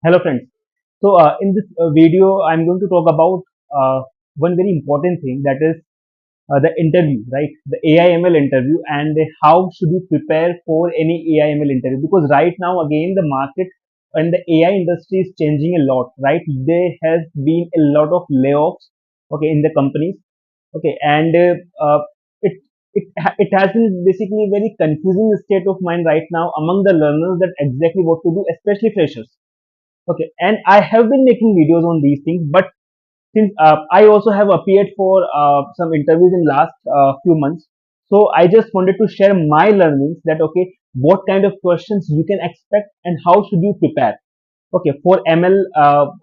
Hello friends. In this video, I'm going to talk about one very important thing, that is the interview, right? The AI/ML interview, and how should you prepare for any AI/ML interview? Because right now, again, the market and the AI industry is changing a lot, right? There has been a lot of layoffs, okay, in the companies, okay, and it it has been basically a very confusing state of mind right now among the learners, that exactly what to do, especially freshers. Okay, and I have been making videos on these things, but since I also have appeared for some interviews in last few months, so I just wanted to share my learnings, that okay, what kind of questions you can expect and how should you prepare. Okay, for ML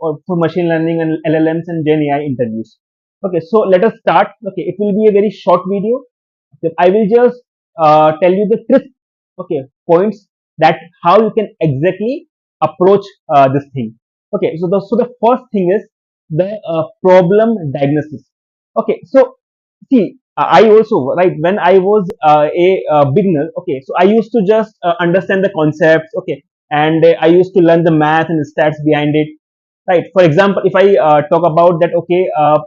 or for machine learning and LLMs and Gen AI interviews. Okay, so let us start. Okay, it will be a very short video. Okay, I will just tell you the crisp, okay, points, that how you can exactly approach this thing. Okay, so the first thing is the problem diagnosis. Okay, so see, I also, right, when I was a beginner, okay, so I used to just understand the concepts, okay, and I used to learn the math and the stats behind it, right? For example, if I talk about that, okay,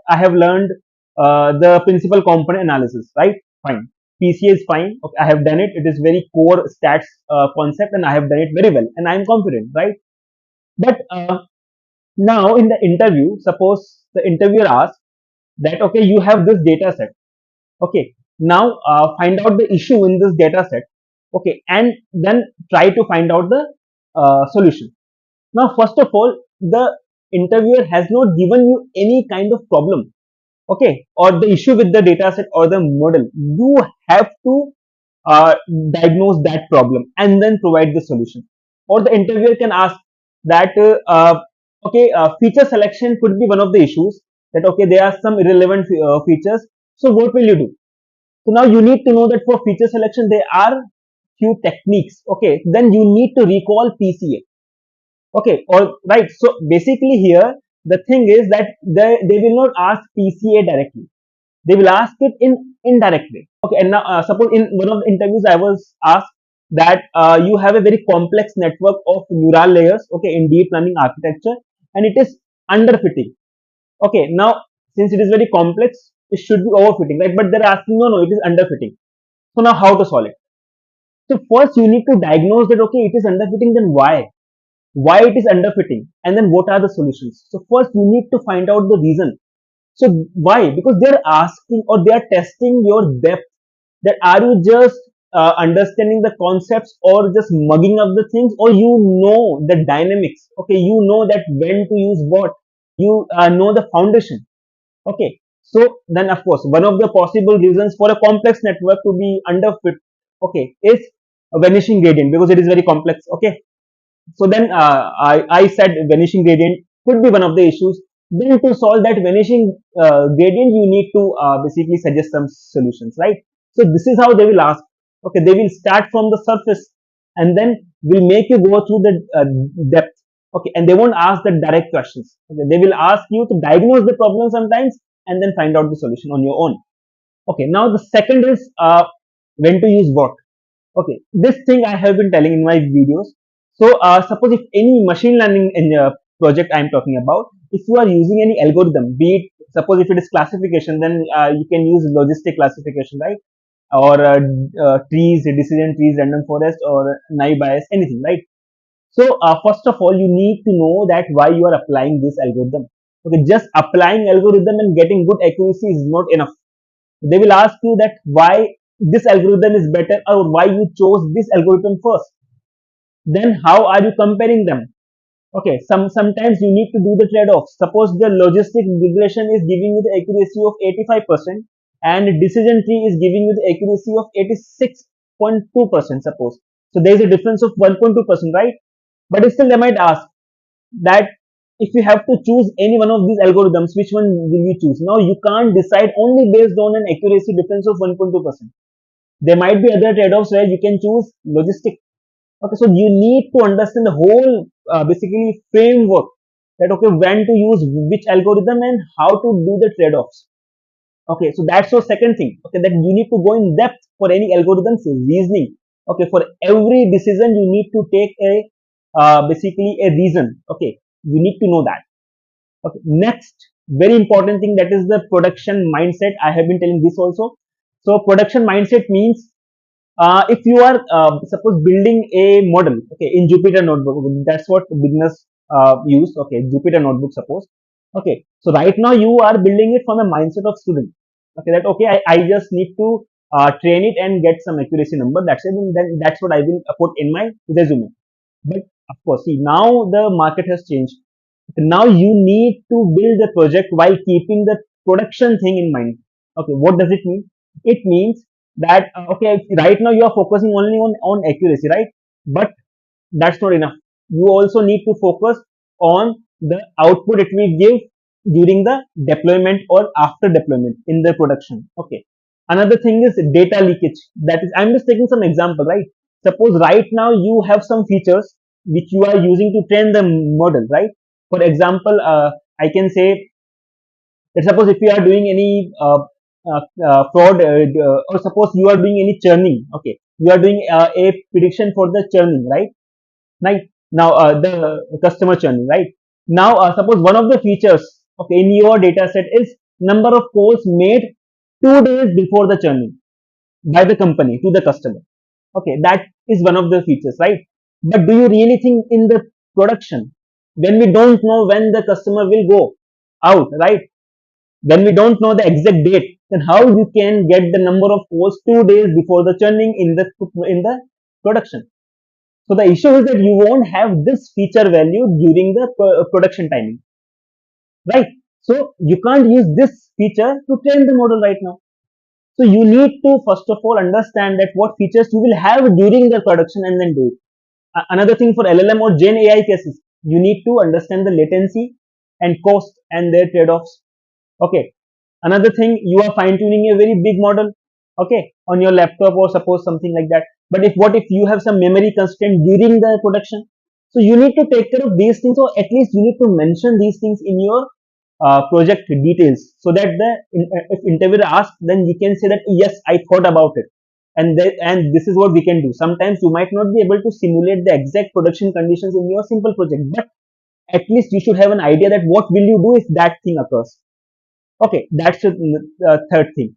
I have learned the principal component analysis, right? Fine. PCA is fine. Okay, I have done it. It is very core stats concept, and I have done it very well, and I am confident, right? But now in the interview, suppose the interviewer asks that, okay, you have this data set. Okay, now find out the issue in this data set. Okay, and then try to find out the solution. Now, first of all, the interviewer has not given you any kind of problem, okay, or the issue with the data set or the model. You have to uh, diagnose that problem and then provide the solution. Or the interviewer can ask that, okay, feature selection could be one of the issues. That okay, there are some irrelevant features. So what will you do? So now you need to know that for feature selection there are few techniques. Okay, then you need to recall PCA. Okay, all right. So basically here the thing is that they will not ask PCA directly. They will ask it in indirect way. Okay, and now suppose in one of the interviews I was asked that you have a very complex network of neural layers, okay, in deep learning architecture, and it is underfitting. Okay, now since it is very complex, it should be overfitting, right? But they're asking, no, no, it is underfitting. So now how to solve it? So first you need to diagnose that, okay, it is underfitting, then why it is underfitting, and then what are the solutions. So first you need to find out the reason. So why? Because they're asking or they are testing your depth, that are you just understanding the concepts or just mugging up the things, or you know the dynamics, okay, you know that when to use what, you know the foundation. Okay, so then of course one of the possible reasons for a complex network to be underfit, okay, is a vanishing gradient, because it is very complex. Okay, so then I said vanishing gradient could be one of the issues. Then to solve that vanishing gradient, you need to basically suggest some solutions, right? So this is how they will ask. Okay, they will start from the surface and then will make you go through the depth. Okay, and they won't ask the direct questions. Okay, they will ask you to diagnose the problem sometimes and then find out the solution on your own. Okay, now the second is when to use what. Okay, this thing I have been telling in my videos. So, suppose if any machine learning in project I am talking about, if you are using any algorithm, be it, suppose if it is classification, then you can use logistic classification, right? Or trees, decision trees, random forest, or naive bias, anything, right? So, first of all, you need to know that why you are applying this algorithm. Okay, just applying algorithm and getting good accuracy is not enough. They will ask you that why this algorithm is better, or why you chose this algorithm first. Then how are you comparing them? Okay, sometimes you need to do the trade-off. Suppose the logistic regression is giving you the accuracy of 85% and decision tree is giving you the accuracy of 86.2%, suppose. So there is a difference of 1.2%, right? But still they might ask that if you have to choose any one of these algorithms, which one will you choose? Now you can't decide only based on an accuracy difference of 1.2%. There might be other trade-offs where you can choose logistic. Okay, so you need to understand the whole basically framework, that okay, when to use which algorithm and how to do the trade-offs. Okay, so that's your second thing. Okay, that you need to go in depth for any algorithms reasoning. Okay, for every decision you need to take a basically a reason. Okay, You need to know that. Okay. Next, very important thing, that is the production mindset. I have been telling this also. So production mindset means if you are suppose building a model, okay, in Jupyter notebook, okay, that's what beginners use, okay, Jupyter notebook suppose, okay. So right now you are building it from a mindset of student, okay, that okay, I just need to train it and get some accuracy number, that's it, and then that's what I will put in my resume. But of course, see, now the market has changed. Now you need to build the project while keeping the production thing in mind. Okay, what does it mean? It means that okay, right now you are focusing only on accuracy, right? But that's not enough. You also need to focus on the output it will give during the deployment or after deployment in the production. Okay. Another thing is data leakage. That is, I'm just taking some example, right? Suppose right now you have some features which you are using to train the model, right? For example, I can say that suppose if you are doing any fraud, or suppose you are doing any churning, okay, you are doing a prediction for the churning, right? Right now, the customer churning, right? Now, suppose one of the features, okay, in your data set is number of calls made 2 days before the churning by the company to the customer. Okay, that is one of the features, right? But do you really think in the production, when we don't know when the customer will go out, right? When we don't know the exact date, then how you can get the number of calls 2 days before the churning in the production? So the issue is that you won't have this feature value during the production timing, right? So you can't use this feature to train the model right now. So you need to first of all understand that what features you will have during the production and then do it. Another thing for LLM or Gen AI cases, you need to understand the latency and cost and their trade-offs. Okay. Another thing, you are fine tuning a very big model, okay, on your laptop or suppose something like that. But if what if you have some memory constraint during the production? So you need to take care of these things, or at least you need to mention these things in your project details, so that if interviewer asks, then we can say that yes, I thought about it, and this is what we can do. Sometimes you might not be able to simulate the exact production conditions in your simple project, but at least you should have an idea that what will you do if that thing occurs. Okay, that's the third thing.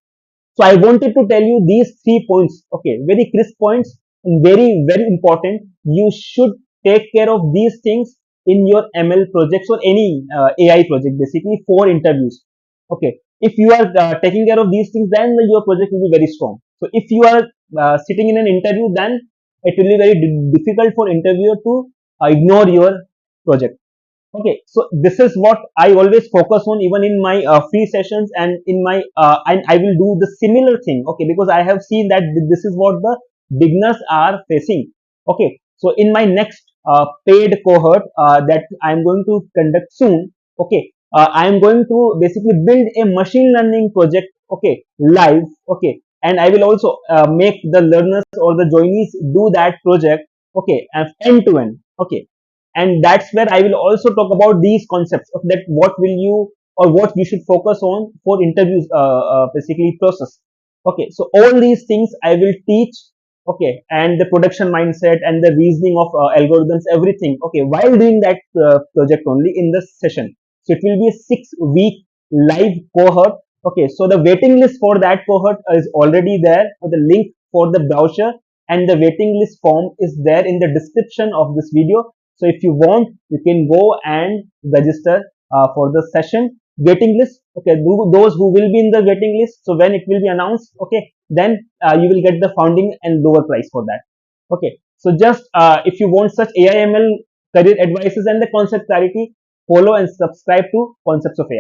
So I wanted to tell you these 3 points. Okay, very crisp points and very very important. You should take care of these things in your ML projects or any AI project, basically for interviews. Okay, if you are taking care of these things, then your project will be very strong. So if you are sitting in an interview, then it will be very difficult for interviewer to ignore your project. Okay, so this is what I always focus on, even in my free sessions and in my and I will do the similar thing. Okay, because I have seen that this is what the beginners are facing. Okay, so in my next paid cohort that I am going to conduct soon. Okay, I am going to basically build a machine learning project. Okay, live. Okay, and I will also make the learners or the joinees do that project. Okay, end to end. Okay, and that's where I will also talk about these concepts of that what will you or what you should focus on for interviews basically process. Okay, so all these things I will teach. Okay, and the production mindset and the reasoning of algorithms, everything, okay, while doing that project only in this session. So it will be a 6 week live cohort. Okay, so the waiting list for that cohort is already there, the link for the browser and the waiting list form is there in the description of this video. So if you want, you can go and register for the session waiting list. Okay, those who will be in the waiting list. So when it will be announced, okay, then you will get the founding and lower price for that. Okay, so just if you want such AIML career advices and the concept clarity, follow and subscribe to Concepts of AI.